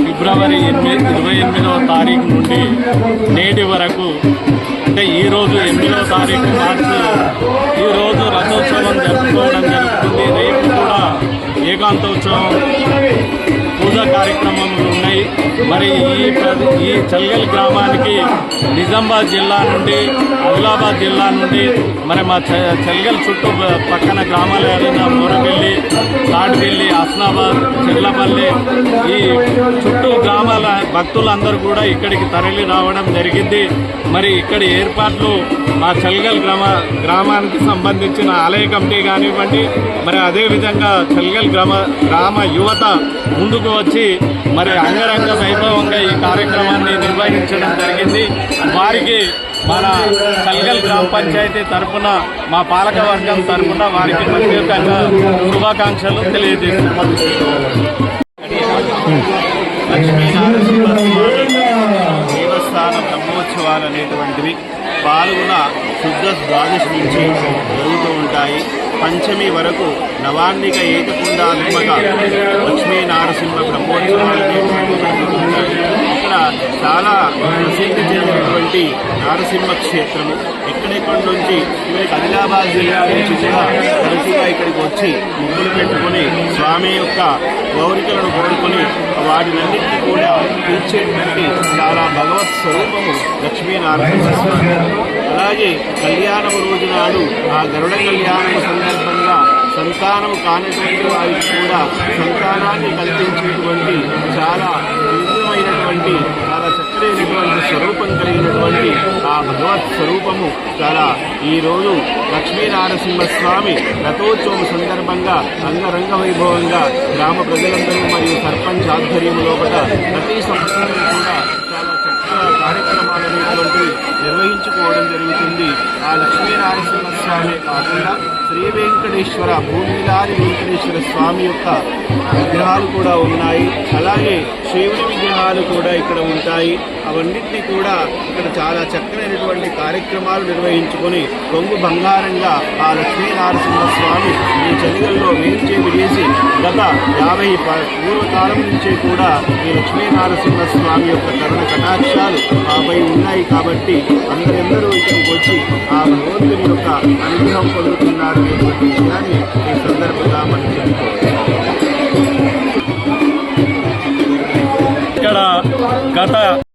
ఫిబ్రవరి 28వ తారీఖు నుండి నేటి వరకు అంటే ఈరోజు 8వ తారీఖు మార్చి ఈరోజు రథోత్సవం జరుపుకోవడం జరుగుతుంది. రేపు కూడా ఏకాంతోత్సవం పూజా కార్యక్రమాలు ఉన్నాయి. మరి ఈ చల్గల్ గ్రామానికి నిజామాబాద్ జిల్లా నుండి, ఆదిలాబాద్ జిల్లా నుండి, మరి మా చల్గల్ చుట్టూ పక్కన గ్రామాలు ఏదైనా మోరవెల్లి, తాడివెల్లి, హస్నాబాద్, చెర్లపల్లి ఈ చుట్టూ గ్రామాల భక్తులందరూ కూడా ఇక్కడికి తరలి రావడం జరిగింది. మరి ఇక్కడ ఏర్పాట్లు మా చల్గల్ గ్రామానికి సంబంధించిన ఆలయ కమిటీ కానివ్వండి, మరి అదేవిధంగా చల్గల్ గ్రామ యువత ముందుకు వచ్చి మరి అంగరంగ వైభవంగా ఈ కార్యక్రమాన్ని నిర్వహించడం జరిగింది. వారికి మన చల్గల్ గ్రామ పంచాయతీ తరఫున, మా పాలక వర్గం తరఫున వారికి ప్రత్యేకంగా శుభాకాంక్షలు తెలియజేస్తున్నాం. లక్ష్మీనారాయణ దేవస్థాన బ్రహ్మోత్సవాలు అనేటువంటివి పాల్గొన శుద్ధ ద్వాదశి నుంచి జరుగుతూ ఉంటాయి. పంచమి వరకు నవాన్నిక ఏకకుండాత్మక లక్ష్మీ నారసింహ బ్రహ్మోత్సవాలు ఇక్కడ చాలా ప్రసిద్ధి చెందినటువంటి నారసింహ క్షేత్రము. ఎక్కడెక్కడి నుంచి ఆదిలాబాద్ జిల్లా నుంచి కూడా తరచుగా ఇక్కడికి వచ్చి ముగ్గులు పెట్టుకుని స్వామి యొక్క కోరికలను కోరుకుని వాటినన్నింటినీ కూడా తీర్చేటువంటి చాలా భగవత్ స్వరూపము లక్ష్మీనారాయణ స్వామి. అలాగే కళ్యాణము రోజు నాడు ఆ గరుడ కళ్యాణము సందర్భంగా సంతానము కానటువంటి వారికి కూడా సంతానాన్ని కల్పించేటువంటి చాలా దివ్యమైనటువంటి చాలా పవిత్రైనటువంటి స్వరూపం కలిగినటువంటి ఆ భగవత్ స్వరూపము చాలా ఈరోజు లక్ష్మీనారసింహస్వామి రథోత్సవం సందర్భంగా అంగరంగ వైభవంగా గ్రామ ప్రజలందరూ మరియు సర్పంచ్ ఆధ్వర్యం లోపల ప్రతి సంవత్సరం కూడా చాలా చక్కగా కార్యక్రమాలు అనేటువంటివి నిర్వహించుకోవడం జరుగుతుంది. ఆ లక్ష్మీనారసింహస్వామి కాకుండా శ్రీ వెంకటేశ్వర భూమిలాది వెంకటేశ్వర స్వామి యొక్క విగ్రహాలు కూడా ఉన్నాయి. అలాగే శివుని విగ్రహాలు కూడా ఇక్కడ ఉంటాయి. అవన్నింటినీ కూడా ఇక్కడ చాలా చక్కనైనటువంటి కార్యక్రమాలు నిర్వహించుకొని కొంగు బంగారంగా ఆ లక్ష్మీనారసింహస్వామి ఈ చలిగల్లో వేంచేవి చేసి గత 50 పూర్వకాలం నుంచే కూడా ఈ లక్ష్మీనారసింహస్వామి యొక్క కరుణ కటాక్షాలు ఆపై ఉన్నాయి. కాబట్టి అందరెందరూ ఇక్కడికి వచ్చి ఆ భగవంతుని యొక్క అనుగ్రహం పొందుతున్నారు అనేటువంటి విషయాన్ని ఈ సందర్భంగా మనం చెప్పుకోవచ్చు. ఇక్కడ గత